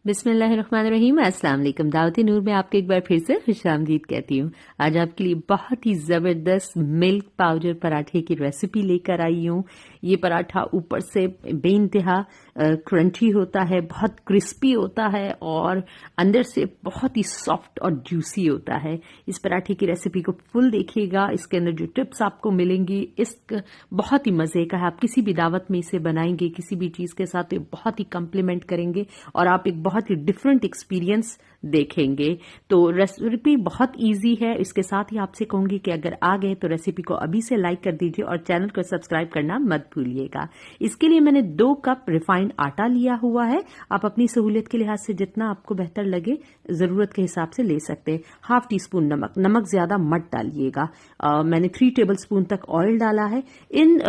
बिस्मिल्लाहिर्रहमानिर्रहीम। अस्सलाम वालेकुम। दावत नूर में आपको एक बार फिर से खुशामदीद कहती हूँ। आज आपके लिए बहुत ही ज़बरदस्त मिल्क पाउडर पराठे की रेसिपी लेकर आई हूँ। ये पराठा ऊपर से बेइंतहा क्रंची होता है, बहुत क्रिस्पी होता है और अंदर से बहुत ही सॉफ्ट और जूसी होता है। इस पराठे की रेसिपी को फुल देखिएगा, इसके अंदर जो टिप्स आपको मिलेंगी इस बहुत ही मज़े का है। आप किसी भी दावत में इसे बनाएंगे, किसी भी चीज़ के साथ, तो बहुत ही कम्प्लीमेंट करेंगे और आप एक बहुत ही डिफरेंट एक्सपीरियंस देखेंगे। तो रेसिपी बहुत इजी है। इसके साथ ही आपसे कहूंगी कि अगर आ गए तो रेसिपी को अभी से लाइक कर दीजिए और चैनल को सब्सक्राइब करना मत भूलिएगा। इसके लिए मैंने 2 कप रिफाइंड आटा लिया हुआ है। आप अपनी सहूलियत के लिहाज से जितना आपको बेहतर लगे जरूरत के हिसाब से ले सकते हैं। 1/2 टीस्पून नमक ज्यादा मत डालिएगा। मैंने 3 टेबल स्पून तक ऑयल डाला है। इन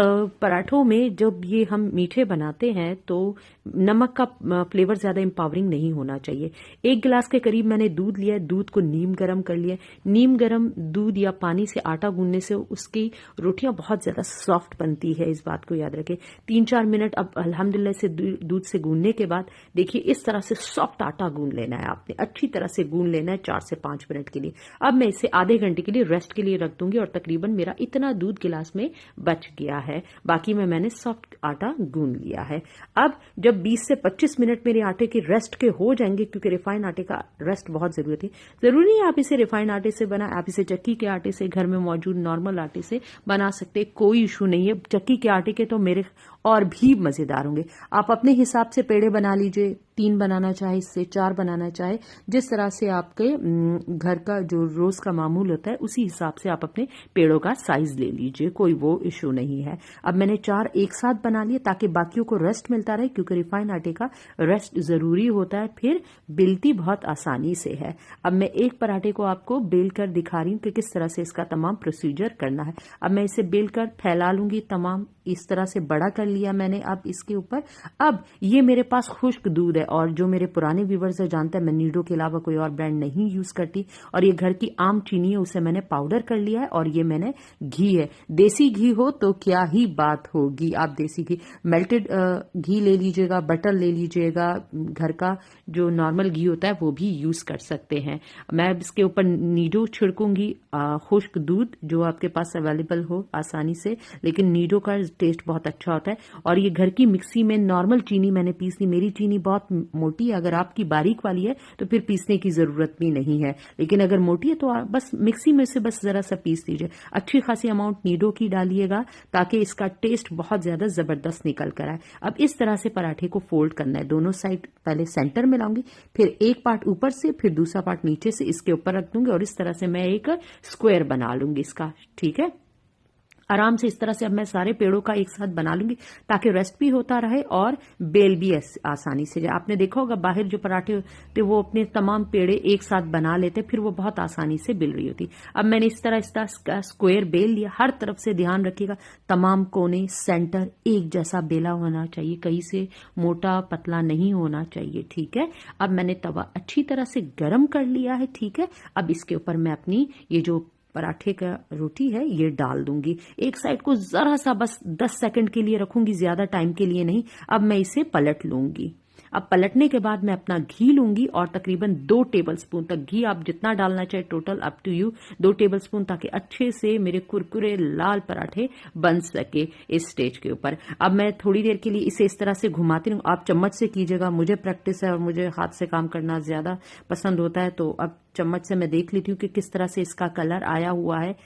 पराठों में जब ये हम मीठे बनाते हैं तो नमक का फ्लेवर ज्यादा एम्पावरिंग नहीं होना चाहिए। 1 गिलास के करीब मैंने दूध लिया। दूध को नीम गरम कर लिया। नीम गरम दूध या पानी से आटा गूंदने से उसकी रोटियां बहुत ज्यादा सॉफ्ट बनती है, इस बात को याद रखें। 3-4 मिनट अब अल्हम्दुलिल्लाह से दूध से गूंदने के बाद देखिए इस तरह से सॉफ्ट आटा गूंद लेना है। आपने अच्छी तरह से गूंद लेना है 4 से 5 मिनट के लिए। अब मैं इसे आधे घंटे के लिए रेस्ट के लिए रख दूंगी और तकरीबन मेरा इतना दूध गिलास में बच गया है। बाकी में मैंने सॉफ्ट आटा गूंद लिया है। अब जब 20 से 25 मिनट मेरे आटे के रेस्ट के हो जाएंगे, क्योंकि रिफाइंड आटे का रेस्ट बहुत जरूरत है। जरूरी नहीं आप इसे रिफाइंड आटे से बना, आप इसे चक्की के आटे से, घर में मौजूद नॉर्मल आटे से बना सकते, कोई इशू नहीं है। चक्की के आटे के तो मेरे और भी मजेदार होंगे। आप अपने हिसाब से पेड़े बना लीजिए, 3 बनाना चाहे, इससे 4 बनाना चाहे, जिस तरह से आपके घर का जो रोज का मामूल होता है उसी हिसाब से आप अपने पेड़ों का साइज ले लीजिए, कोई वो इशू नहीं है। अब मैंने 4 एक साथ बना लिए ताकि बाकियों को रेस्ट मिलता रहे, क्योंकि रिफाइंड आटे का रेस्ट जरूरी होता है, फिर बेलती बहुत आसानी से है। अब मैं एक पराठे को आपको बेल कर दिखा रही हूँ कि किस तरह से इसका तमाम प्रोसीजर करना है। अब मैं इसे बेल कर फैला लूंगी, तमाम इस तरह से बड़ा कर लिया मैंने। अब इसके ऊपर अब ये मेरे पास खुश्क दूध है और जो मेरे पुराने व्यूवर्स है जानते हैं मैं नीडो के अलावा कोई और ब्रांड नहीं यूज करती। और ये घर की आम चीनी है, उसे मैंने पाउडर कर लिया है। और ये मैंने घी है, देसी घी हो तो क्या ही बात होगी। आप देसी घी, मेल्टेड घी ले लीजिएगा, बटर ले लीजिएगा, घर का जो नॉर्मल घी होता है वो भी यूज कर सकते हैं। मैं इसके ऊपर नीडो छिड़कूंगी, खुश्क दूध जो आपके पास अवेलेबल हो आसानी से, लेकिन नीडो का टेस्ट बहुत अच्छा होता है। और ये घर की मिक्सी में नॉर्मल चीनी मैंने पीस ली। मेरी चीनी बहुत मोटी है, अगर आपकी बारीक वाली है तो फिर पीसने की जरूरत भी नहीं है, लेकिन अगर मोटी है तो आप बस मिक्सी में से बस जरा सा पीस लीजिए। अच्छी खासी अमाउंट नीडो की डालिएगा ताकि इसका टेस्ट बहुत ज्यादा जबरदस्त निकल कर आए। अब इस तरह से पराठे को फोल्ड करना है, दोनों साइड पहले सेंटर में लाऊंगी, फिर एक पार्ट ऊपर से, फिर दूसरा पार्ट नीचे से इसके ऊपर रख दूंगी और इस तरह से मैं एक स्क्वायर बना लूंगी इसका। ठीक है, आराम से इस तरह से अब मैं सारे पेड़ों का एक साथ बना लूंगी ताकि रेस्ट भी होता रहे और बेल भी आसानी से। आपने देखा होगा बाहर जो पराठे होते वो अपने तमाम पेड़े एक साथ बना लेते, फिर वो बहुत आसानी से बेल रही होती। अब मैंने इस तरह इसका स्क्वायर बेल लिया। हर तरफ से ध्यान रखिएगा, तमाम कोने सेंटर एक जैसा बेला होना चाहिए, कहीं से मोटा पतला नहीं होना चाहिए। ठीक है, अब मैंने तवा अच्छी तरह से गर्म कर लिया है। ठीक है, अब इसके ऊपर मैं अपनी ये जो पराठे का रोटी है ये डाल दूंगी। एक साइड को जरा सा बस 10 सेकंड के लिए रखूंगी, ज्यादा टाइम के लिए नहीं। अब मैं इसे पलट लूंगी। अब पलटने के बाद मैं अपना घी लूंगी और तकरीबन 2 टेबलस्पून तक घी, आप जितना डालना चाहे total up to you, 2 tablespoon, ताकि अच्छे से मेरे कुरकुरे लाल पराठे बन सके इस स्टेज के ऊपर। अब मैं थोड़ी देर के लिए इसे इस तरह से घुमाती रहूं। आप चम्मच से कीजिएगा, मुझे प्रैक्टिस है और मुझे हाथ से काम करना ज्यादा पसंद होता है, तो अब चम्मच से मैं देख लेती हूँ कि किस तरह से इसका कलर आया हुआ है।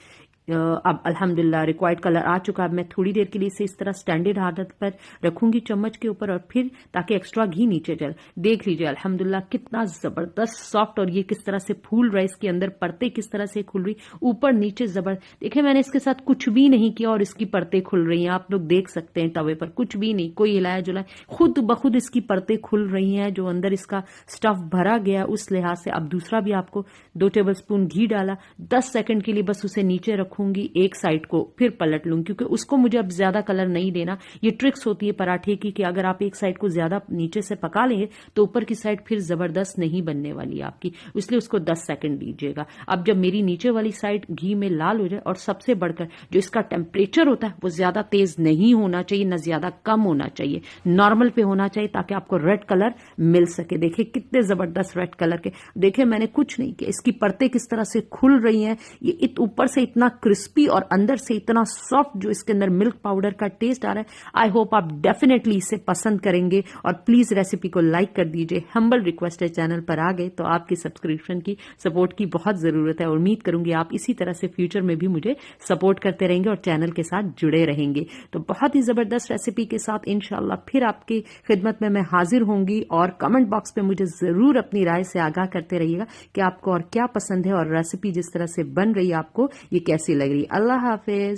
अब अल्हम्दुलिल्लाह रिक्वायर्ड कलर आ चुका है। मैं थोड़ी देर के लिए इसे इस तरह स्टैंडर्ड हालत पर रखूंगी चम्मच के ऊपर और फिर ताकि एक्स्ट्रा घी नीचे चले। देख लीजिए अल्हम्दुलिल्लाह कितना जबरदस्त सॉफ्ट, और ये किस तरह से फूल रहा है, इसके अंदर परतें किस तरह से खुल रही, ऊपर नीचे जबरदस्त। देखिए मैंने इसके साथ कुछ भी नहीं किया और इसकी परतें खुल रही हैं। आप लोग देख सकते हैं तवे पर कुछ भी नहीं, कोई हिलाया जुलाया, खुद ब खुद इसकी परतें खुल रही हैं जो अंदर इसका स्टफ भरा गया उस लिहाज से। अब दूसरा भी आपको 2 टेबल स्पून घी डाला, 10 सेकंड के लिए बस उसे नीचे रखूंगी रखूंगी, एक साइड को फिर पलट लूंगी, क्योंकि उसको मुझे अब ज्यादा कलर नहीं देना। ये ट्रिक्स होती है पराठे की कि अगर आप एक साइड को ज्यादा नीचे से पका लेंगे तो ऊपर की साइड फिर जबरदस्त नहीं बनने वाली आपकी, इसलिए उसको 10 सेकंड दीजिएगा। अब जब मेरी नीचे वाली साइड घी में लाल हो जाए, और सबसे बढ़कर जो इसका टेम्परेचर होता है वो ज्यादा तेज नहीं होना चाहिए, ना ज्यादा कम होना चाहिए, नॉर्मल पे होना चाहिए, ताकि आपको रेड कलर मिल सके। देखिए कितने जबरदस्त रेड कलर के, देखिए मैंने कुछ नहीं किया, इसकी परतें किस तरह से खुल रही हैं, ये ऊपर से इतना क्रिस्पी और अंदर से इतना सॉफ्ट, जो इसके अंदर मिल्क पाउडर का टेस्ट आ रहा है। आई होप आप डेफिनेटली इसे पसंद करेंगे, और प्लीज रेसिपी को लाइक कर दीजिए। हम्बल रिक्वेस्ट है, चैनल पर आ गए तो आपकी सब्सक्रिप्शन की, सपोर्ट की बहुत जरूरत है। उम्मीद करूंगी आप इसी तरह से फ्यूचर में भी मुझे सपोर्ट करते रहेंगे और चैनल के साथ जुड़े रहेंगे। तो बहुत ही जबरदस्त रेसिपी के साथ इंशाल्लाह फिर आपकी खिदमत में मैं हाजिर होंगी, और कमेंट बॉक्स में मुझे जरूर अपनी राय से आगाह करते रहिएगा कि आपको और क्या पसंद है, और रेसिपी जिस तरह से बन रही है आपको ये कैसी लग रही है। अल्लाह हाफिज।